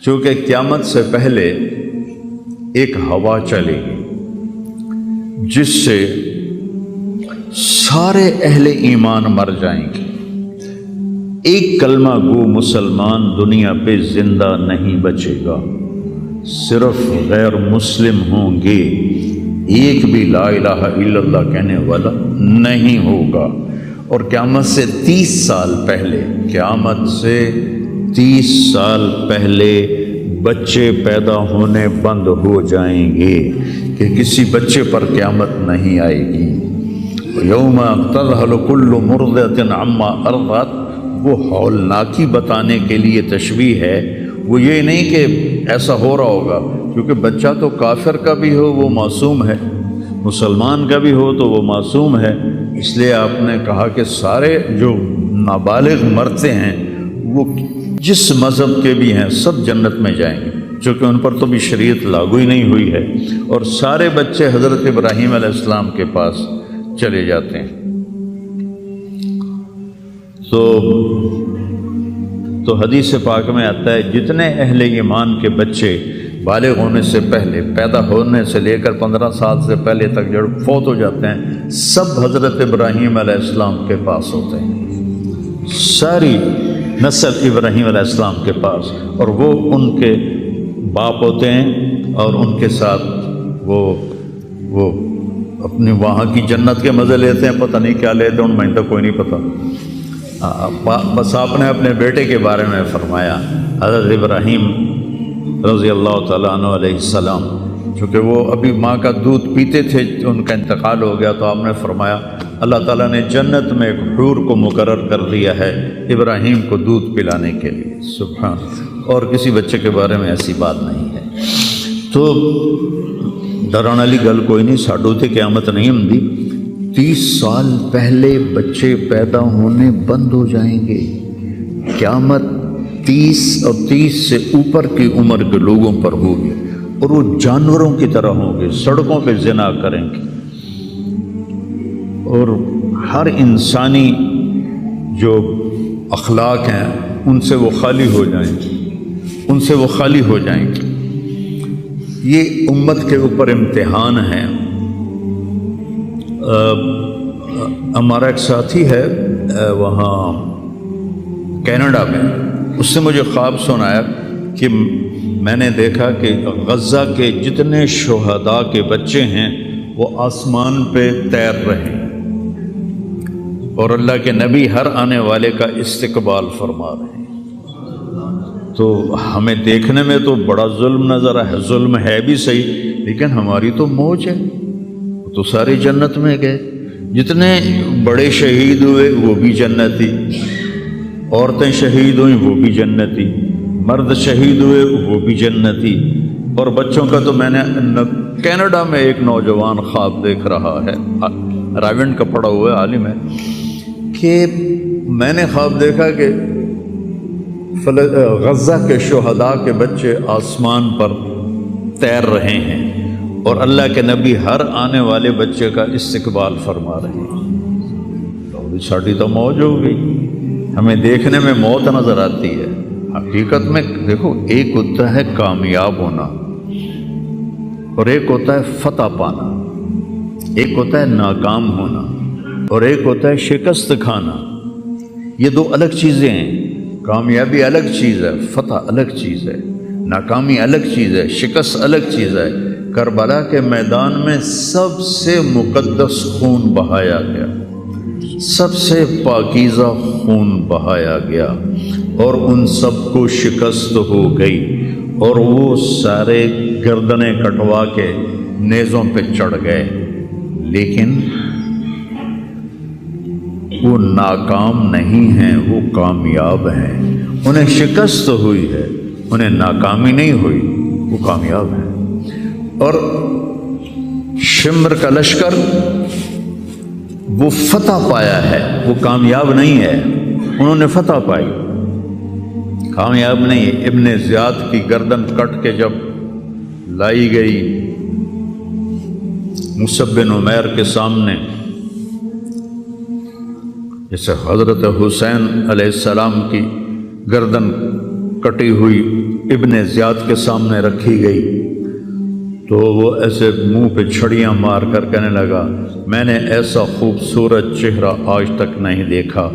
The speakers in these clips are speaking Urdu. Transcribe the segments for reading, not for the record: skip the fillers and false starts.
چونکہ قیامت سے پہلے ایک ہوا چلے گی جس سے سارے اہل ایمان مر جائیں گے، ایک کلمہ گو مسلمان دنیا پہ زندہ نہیں بچے گا، صرف غیر مسلم ہوں گے، ایک بھی لا الہ الا اللہ کہنے والا نہیں ہوگا۔ اور قیامت سے 30 سال پہلے، قیامت سے 30 سال پہلے بچے پیدا ہونے بند ہو جائیں گے کہ کسی بچے پر قیامت نہیں آئے گی۔ یوم تذہل کل مرضعۃ عما ارضعت، وہ ہولناکی بتانے کے لیے تشبیہ ہے، وہ یہ نہیں کہ ایسا ہو رہا ہوگا، کیونکہ بچہ تو کافر کا بھی ہو وہ معصوم ہے، مسلمان کا بھی ہو تو وہ معصوم ہے، اس لیے آپ نے کہا کہ سارے جو نابالغ مرتے ہیں وہ جس مذہب کے بھی ہیں سب جنت میں جائیں گے، چونکہ ان پر تو بھی شریعت لاگو ہی نہیں ہوئی ہے، اور سارے بچے حضرت ابراہیم علیہ السلام کے پاس چلے جاتے ہیں۔ تو حدیث پاک میں آتا ہے جتنے اہل ایمان کے بچے بالغ ہونے سے پہلے، پیدا ہونے سے لے کر 15 سال سے پہلے تک جو فوت ہو جاتے ہیں، سب حضرت ابراہیم علیہ السلام کے پاس ہوتے ہیں، ساری نسل ابراہیم علیہ السلام کے پاس، اور وہ ان کے باپ ہوتے ہیں، اور ان کے ساتھ وہ اپنی وہاں کی جنت کے مزے لیتے ہیں، پتہ نہیں کیا لیتے ہیں، ان میں تو کوئی نہیں پتہ۔ بس آپ نے اپنے بیٹے کے بارے میں فرمایا، حضرت ابراہیم رضی اللہ تعالیٰ عنہ علیہ السلام، چونکہ وہ ابھی ماں کا دودھ پیتے تھے، ان کا انتقال ہو گیا، تو آپ نے فرمایا اللہ تعالیٰ نے جنت میں ایک حور کو مقرر کر دیا ہے ابراہیم کو دودھ پلانے کے لیے، سبحان، اور کسی بچے کے بارے میں ایسی بات نہیں ہے۔ تو ڈران والی گل کوئی نہیں، ساڈو تے قیامت نہیں ہوندی، 30 سال پہلے بچے پیدا ہونے بند ہو جائیں گے، قیامت 30 اور 30 سے اوپر کی عمر کے لوگوں پر ہوگی، اور وہ جانوروں کی طرح ہوں گے، سڑکوں پہ زنا کریں گے، اور ہر انسانی جو اخلاق ہیں ان سے وہ خالی ہو جائیں گے، ان سے وہ خالی ہو جائیں گے۔ یہ امت کے اوپر امتحان ہے۔ ہمارا ایک ساتھی ہے وہاں کینیڈا میں، اس سے مجھے خواب سنایا کہ میں نے دیکھا کہ غزہ کے جتنے شہداء کے بچے ہیں وہ آسمان پہ تیر رہے ہیں، اور اللہ کے نبی ہر آنے والے کا استقبال فرما رہے ہیں۔ تو ہمیں دیکھنے میں تو بڑا ظلم نظر ہے، ظلم ہے بھی صحیح، لیکن ہماری تو موج ہے، تو ساری جنت میں گئے، جتنے بڑے شہید ہوئے وہ بھی جنتی، عورتیں شہید ہوئیں وہ بھی جنتی، مرد شہید ہوئے وہ بھی جنتی، اور بچوں کا تو میں نے کینیڈا میں ایک نوجوان خواب دیکھ رہا ہے، راونڈ کا پڑھا ہوا ہے، عالم ہے، کہ میں نے خواب دیکھا کہ غزہ کے شہداء کے بچے آسمان پر تیر رہے ہیں، اور اللہ کے نبی ہر آنے والے بچے کا استقبال فرما رہے ہیں۔ ساڑی تو موج ہو گئی، ہمیں دیکھنے میں موت نظر آتی ہے، حقیقت میں دیکھو ایک ہوتا ہے کامیاب ہونا، اور ایک ہوتا ہے فتح پانا، ایک ہوتا ہے ناکام ہونا، اور ایک ہوتا ہے شکست کھانا۔ یہ دو الگ چیزیں ہیں، کامیابی الگ چیز ہے، فتح الگ چیز ہے، ناکامی الگ چیز ہے، شکست الگ چیز ہے۔ کربلا کے میدان میں سب سے مقدس خون بہایا گیا، سب سے پاکیزہ خون بہایا گیا، اور ان سب کو شکست ہو گئی، اور وہ سارے گردنیں کٹوا کے نیزوں پہ چڑھ گئے، لیکن وہ ناکام نہیں ہیں، وہ کامیاب ہیں۔ انہیں شکست ہوئی ہے، انہیں ناکامی نہیں ہوئی، وہ کامیاب ہیں۔ اور شمر کا لشکر وہ فتح پایا ہے، وہ کامیاب نہیں ہے، انہوں نے فتح پائی، کامیاب نہیں ہے۔ ابن زیاد کی گردن کٹ کے جب لائی گئی مصعب بن عمیر کے سامنے، جیسے حضرت حسین علیہ السلام کی گردن کٹی ہوئی ابن زیاد کے سامنے رکھی گئی تو وہ ایسے منہ پہ چھڑیاں مار کر کہنے لگا میں نے ایسا خوبصورت چہرہ آج تک نہیں دیکھا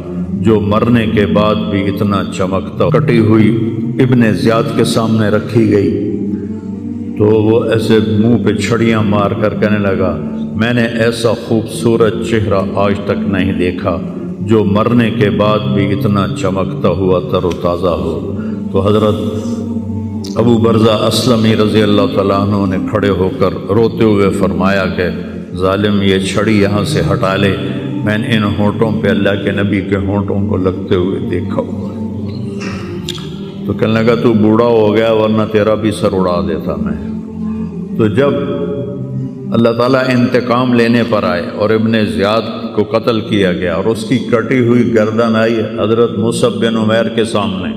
جو مرنے کے بعد بھی اتنا چمکتا. کٹی ہوئی ابن زیاد کے سامنے رکھی گئی تو وہ ایسے منہ پہ چھڑیاں مار کر کہنے لگا میں نے ایسا خوبصورت چہرہ آج تک نہیں دیکھا جو مرنے کے بعد بھی اتنا چمکتا ہوا تر و تازہ ہو. تو حضرت ابو برزہ اسلمی رضی اللہ تعالیٰ عنہ نے کھڑے ہو کر روتے ہوئے فرمایا کہ ظالم یہ چھڑی یہاں سے ہٹا لے، میں نے ان ہونٹوں پہ اللہ کے نبی کے ہونٹوں کو لگتے ہوئے دیکھا ہوا. تو کہنے لگا تو بوڑھا ہو گیا ورنہ تیرا بھی سر اڑا دیتا میں. تو جب اللہ تعالیٰ انتقام لینے پر آئے اور ابن زیاد کو قتل کیا گیا اور اس کی کٹی ہوئی گردن آئی حضرت مصعب بن عمیر کے سامنے،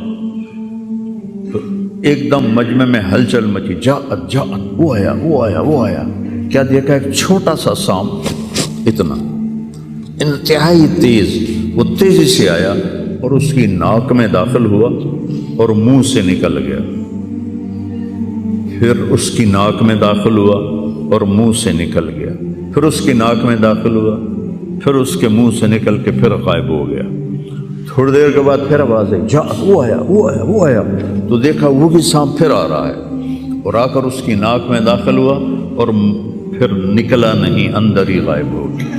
تو ایک دم مجمع میں ہلچل مچی. جاءت وہ آیا. کیا دیکھا؟ ایک چھوٹا سا سانپ، اتنا انتہائی تیز، وہ تیزی سے آیا اور اس کی ناک میں داخل ہوا اور منہ سے نکل گیا. پھر اس کی ناک میں داخل ہوا اور منہ سے نکل گیا. پھر اس کی ناک میں داخل ہوا، پھر اس کے منہ سے نکل کے پھر غائب ہو گیا. تھوڑی دیر کے بعد پھر آواز آئی وہ آیا. تو دیکھا وہ بھی سانپ پھر آ رہا ہے اور آ کر اس کی ناک میں داخل ہوا اور پھر نکلا نہیں، اندر ہی غائب ہو گیا.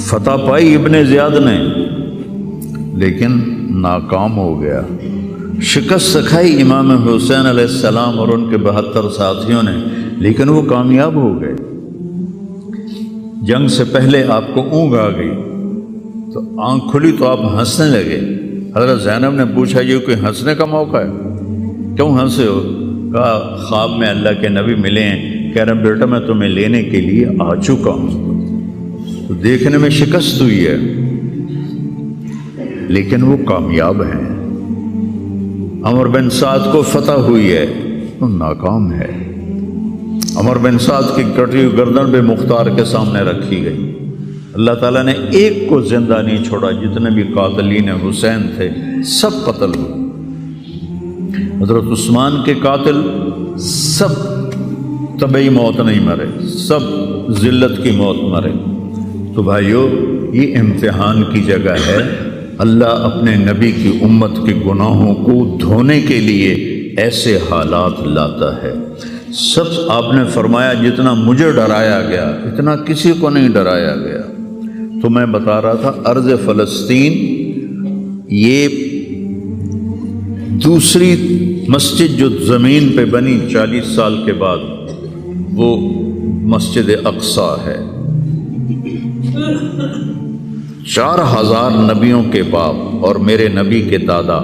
فتح پائی ابن زیاد نے لیکن ناکام ہو گیا. شکست کھائی امام حسین علیہ السلام اور ان کے 72 ساتھیوں نے، لیکن وہ کامیاب ہو گئے. جنگ سے پہلے آپ کو اونگ آ گئی تو آنکھ کھلی تو آپ ہنسنے لگے. حضرت زینب نے پوچھا یہ کوئی ہنسنے کا موقع ہے، کیوں ہنسے ہو؟ کہا خواب میں اللہ کے نبی ملے ہیں، کہہ رہے بیٹا میں تمہیں لینے کے لیے آ چکا ہوں. تو دیکھنے میں شکست ہوئی ہے لیکن وہ کامیاب ہیں. عمر بن سعد کو فتح ہوئی ہے، وہ ناکام ہے. عمر بن سعد کی کٹی ہوئی گردن بے مختار کے سامنے رکھی گئی. اللہ تعالیٰ نے ایک کو زندہ نہیں چھوڑا، جتنے بھی قاتلین حسین تھے سب قتل ہوئے. حضرت عثمان کے قاتل سب طبعی موت نہیں مرے، سب ذلت کی موت مرے. تو بھائیو یہ امتحان کی جگہ ہے. اللہ اپنے نبی کی امت کے گناہوں کو دھونے کے لیے ایسے حالات لاتا ہے. سب آپ نے فرمایا جتنا مجھے ڈرایا گیا اتنا کسی کو نہیں ڈرایا گیا. تو میں بتا رہا تھا ارض فلسطین یہ دوسری مسجد جو زمین پہ بنی 40 سال کے بعد وہ مسجد اقصی ہے. 4000 نبیوں کے باپ اور میرے نبی کے دادا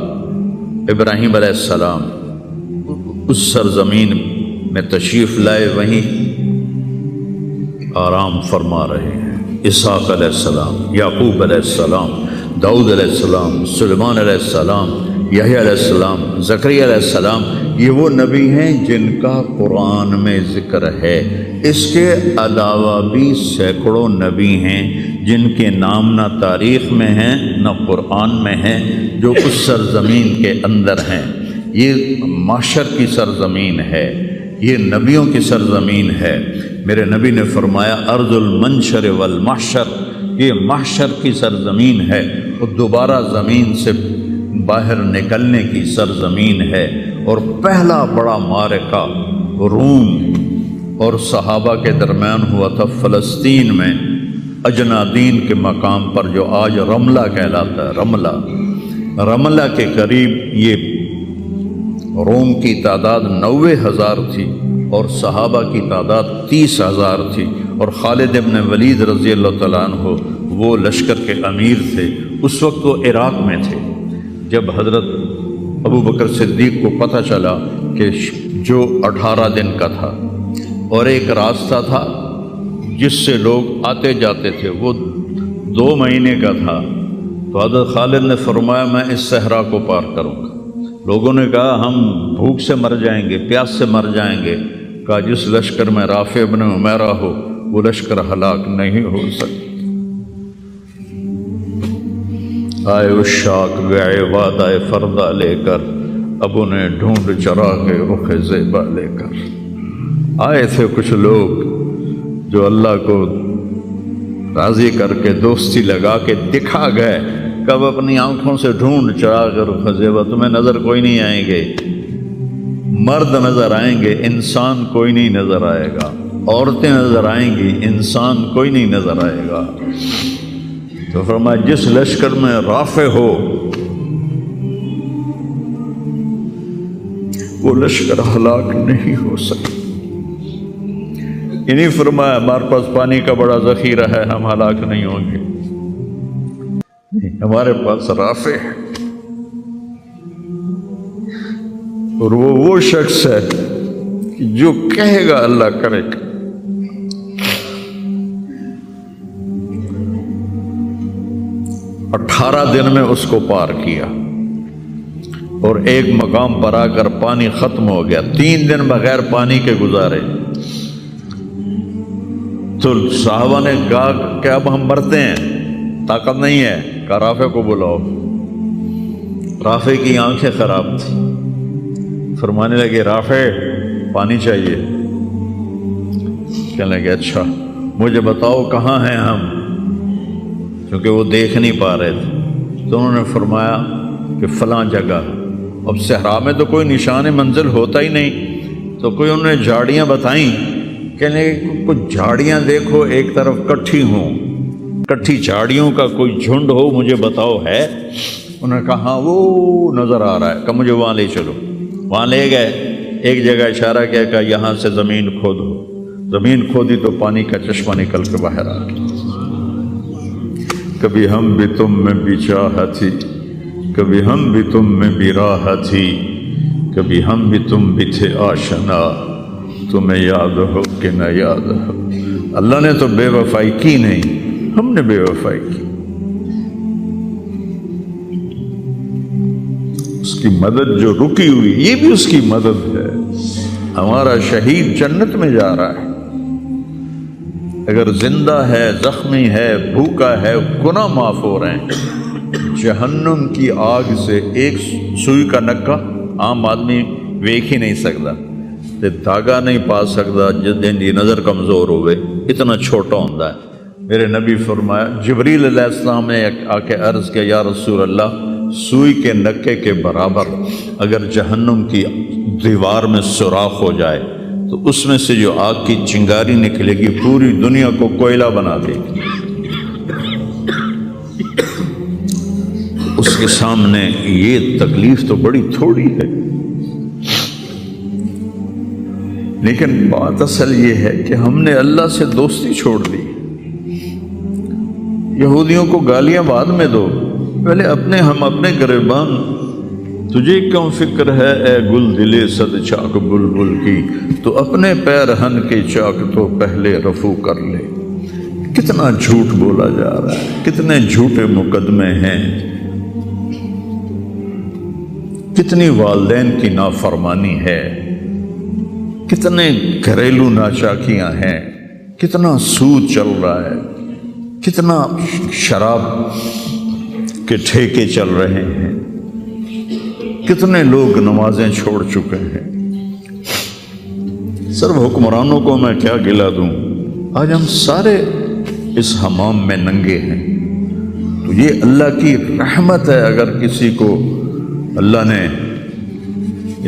ابراہیم علیہ السلام اس سرزمین میں تشریف لائے، وہیں آرام فرما رہے ہیں. اسحاق علیہ السلام، یعقوب علیہ السلام، داؤد علیہ السلام، سلیمان علیہ السلام، یحییٰ علیہ السلام، زکریا علیہ السلام، یہ وہ نبی ہیں جن کا قرآن میں ذکر ہے. اس کے علاوہ بھی سینکڑوں نبی ہیں جن کے نام نہ تاریخ میں ہیں نہ قرآن میں ہیں، جو اس سرزمین کے اندر ہیں. یہ محشر کی سرزمین ہے، یہ نبیوں کی سرزمین ہے. میرے نبی نے فرمایا ارض المنشر والمحشر، یہ محشر کی سرزمین ہے اور دوبارہ زمین سے باہر نکلنے کی سرزمین ہے. اور پہلا بڑا معرکہ روم اور صحابہ کے درمیان ہوا تھا فلسطین میں، اجنادین کے مقام پر جو آج رملہ کہلاتا ہے. رملہ کے قریب یہ روم کی تعداد 90,000 تھی اور صحابہ کی تعداد 30,000 تھی. اور خالد ابن ولید رضی اللہ تعالیٰ عنہ وہ لشکر کے امیر تھے. اس وقت وہ عراق میں تھے. جب حضرت ابو بکر صدیق کو پتہ چلا کہ جو 18 دن کا تھا اور ایک راستہ تھا جس سے لوگ آتے جاتے تھے وہ 2 مہینے کا تھا، تو حضرت خالد نے فرمایا میں اس صحرا کو پار کروں گا. لوگوں نے کہا ہم بھوک سے مر جائیں گے، پیاس سے مر جائیں گے. کہا جس لشکر میں رافع ابن عمیرہ ہو وہ لشکر ہلاک نہیں ہو سکتا. آئے اشاق گئے وعدہ فردہ لے کر اب انہیں ڈھونڈ چراغ رخ زیبا لے کر آئے تھے کچھ لوگ جو اللہ کو راضی کر کے دوستی لگا کے دکھا گئے، کب اپنی آنکھوں سے ڈھونڈ چراغ رخ زیبا، تمہیں نظر کوئی نہیں آئیں گے، مرد نظر آئیں گے، انسان کوئی نہیں نظر آئے گا، عورتیں نظر آئیں گی، انسان کوئی نہیں نظر آئے گا۔ تو فرمایا جس لشکر میں رافع ہو وہ لشکر ہلاک نہیں ہو سکتا۔ انہیں فرمایا ہمارے پاس پانی کا بڑا ذخیرہ ہے، ہم ہلاک نہیں ہوں گے، نہیں، ہمارے پاس رافع ہے، اور وہ شخص ہے جو کہے گا اللہ کرے گا۔ 18 دن میں اس کو پار کیا، اور ایک مقام پر آ کر پانی ختم ہو گیا، 3 دن بغیر پانی کے گزارے۔ تو صحابہ نے کہا کہ اب ہم مرتے ہیں، طاقت نہیں ہے، کہا رافع کو بلاؤ۔ رافع کی آنکھیں خراب تھی، فرمانے لگے رافع پانی چاہیے، کہنے لگے اچھا مجھے بتاؤ کہاں ہیں ہم، کیونکہ وہ دیکھ نہیں پا رہے تھے۔ تو انہوں نے فرمایا کہ فلاں جگہ۔ اب صحرا میں تو کوئی نشان منزل ہوتا ہی نہیں، تو کوئی انہوں نے جھاڑیاں بتائیں، کہنے لگے کچھ جھاڑیاں دیکھو ایک طرف کٹھی ہوں، کٹھی جھاڑیوں کا کوئی جھنڈ ہو، مجھے بتاؤ ہے؟ انہوں نے کہا ہاں وہ نظر آ رہا ہے، کہ مجھے وہاں لے چلو۔ وہاں لے گئے، ایک جگہ اشارہ کیا کہ یہاں سے زمین کھودو، زمین کھودی تو پانی کا چشمہ نکل کے باہر آ گیا۔ کبھی ہم بھی تم میں بھی چاہت تھی، کبھی ہم بھی تم میں بھی راہ تھی، کبھی ہم بھی تم بھی تھے آشنا، تمہیں یاد ہو کہ نہ یاد ہو۔ اللہ نے تو بے وفائی کی نہیں، ہم نے بے وفائی کی۔ اس کی مدد جو رکی ہوئی، یہ بھی اس کی مدد ہے۔ ہمارا شہید جنت میں جا رہا ہے، اگر زندہ ہے، زخمی ہے، بھوکا ہے، گناہ معاف ہو رہے ہیں۔ جہنم کی آگ سے ایک سوئی کا نکا عام آدمی ویکھ ہی نہیں سکتا، دھاگا نہیں پا سکتا، جس دن کی نظر کمزور ہوئے، اتنا چھوٹا ہوتا ہے۔ میرے نبی فرمایا، جبریل علیہ السلام نے آ کے عرض کیا یا رسول اللہ، سوئی کے نکے کے برابر اگر جہنم کی دیوار میں سوراخ ہو جائے تو اس میں سے جو آگ کی چنگاری نکلے گی پوری دنیا کو کوئلہ بنا دے گی۔ اس کے سامنے یہ تکلیف تو بڑی تھوڑی ہے، لیکن بات اصل یہ ہے کہ ہم نے اللہ سے دوستی چھوڑ دی۔ یہودیوں کو گالیاں بعد میں دو، پہلے ہم اپنے گریبان، تجھے کیوں فکر ہے اے گل دلے صد چاک بلبل کی، تو اپنے پیرہن کے چاک تو پہلے رفو کر لے۔ کتنا جھوٹ بولا جا رہا ہے، کتنے جھوٹے مقدمے ہیں، کتنی والدین کی نافرمانی ہے، کتنے گھریلو ناچاکیاں ہیں، کتنا سود چل رہا ہے، کتنا شراب کے ٹھیکے چل رہے ہیں، کتنے لوگ نمازیں چھوڑ چکے ہیں۔ صرف حکمرانوں کو میں کیا گلہ دوں، آج ہم سارے اس حمام میں ننگے ہیں۔ تو یہ اللہ کی رحمت ہے، اگر کسی کو اللہ نے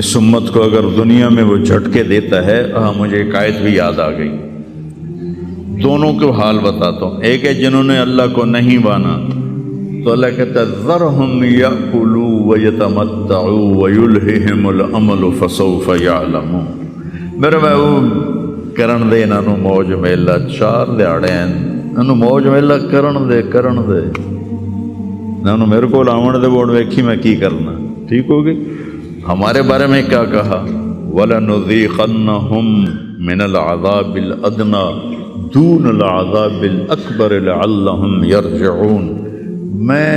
اس امت کو اگر دنیا میں وہ جھٹکے دیتا ہے۔ مجھے ایک آیت بھی یاد آ گئی، دونوں کو حال بتاتا ہوں۔ ایک ہے جنہوں نے اللہ کو نہیں مانا، تو اللہ کہتا ہے ذرہم یأکلوا ویتمتعوا ویلہہم الامل فسوف یعلمون۔ میرے محبوب کرن دے انہاں نوں موج میلا، 4 دہاڑے انہاں نوں موج میلا کرن دے انہاں نوں میرے کول آون دے، ووڑ ویکھی میں کی کرنا، ٹھیک ہو گئی۔ ہمارے بارے میں کیا کہا، وَلَنُذِيقَنَّهُم مِّنَ الْعَذَابِ الْأَدْنَىٰ دُونَ الْعَذَابِ الْأَكْبَرِ لَعَلَّهُمْ يَرْجِعُونَ۔ میں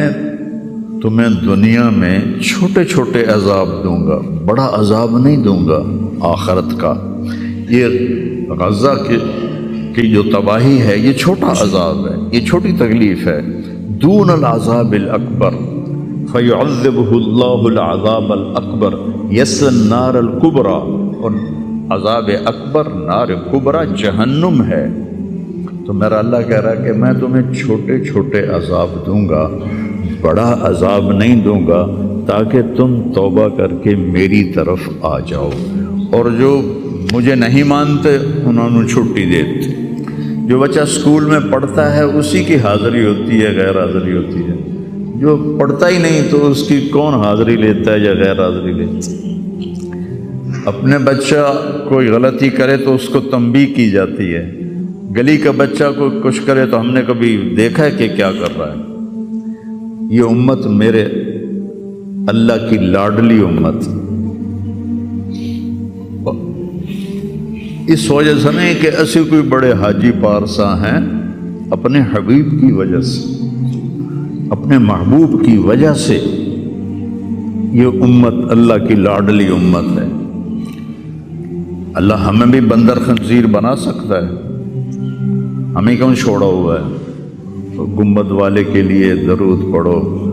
تمہیں دنیا میں چھوٹے چھوٹے عذاب دوں گا، بڑا عذاب نہیں دوں گا آخرت کا۔ یہ غزہ کی جو تباہی ہے یہ چھوٹا عذاب ہے، یہ چھوٹی تکلیف ہے۔ دون العذاب الاکبر فیعذبہ اللہ العذاب الاکبر، یصل نار الکبریٰ، اور عذاب اکبر نار کبریٰ جہنم ہے۔ تو میرا اللہ کہہ رہا ہے کہ میں تمہیں چھوٹے چھوٹے عذاب دوں گا، بڑا عذاب نہیں دوں گا، تاکہ تم توبہ کر کے میری طرف آ جاؤ، اور جو مجھے نہیں مانتے انہوں نے چھٹی دیتے۔ جو بچہ اسکول میں پڑھتا ہے اسی کی حاضری ہوتی ہے، غیر حاضری ہوتی ہے۔ جو پڑھتا ہی نہیں تو اس کی کون حاضری لیتا ہے یا غیر حاضری لیتا ہے؟ اپنے بچہ کوئی غلطی کرے تو اس کو تنبیہ کی جاتی ہے، گلی کا بچہ کوئی کچھ کرے تو ہم نے کبھی دیکھا ہے کہ کیا کر رہا ہے؟ یہ امت میرے اللہ کی لاڈلی امت، اس وجہ سے نہیں کہ ایسے کوئی بڑے حاجی پارسا ہیں، اپنے حبیب کی وجہ سے، اپنے محبوب کی وجہ سے یہ امت اللہ کی لاڈلی امت ہے۔ اللہ ہمیں بھی بندر خنزیر بنا سکتا ہے، ہمیں کیوں چھوڑا ہوا ہے؟ تو گنبد والے کے لیے درود پڑھو،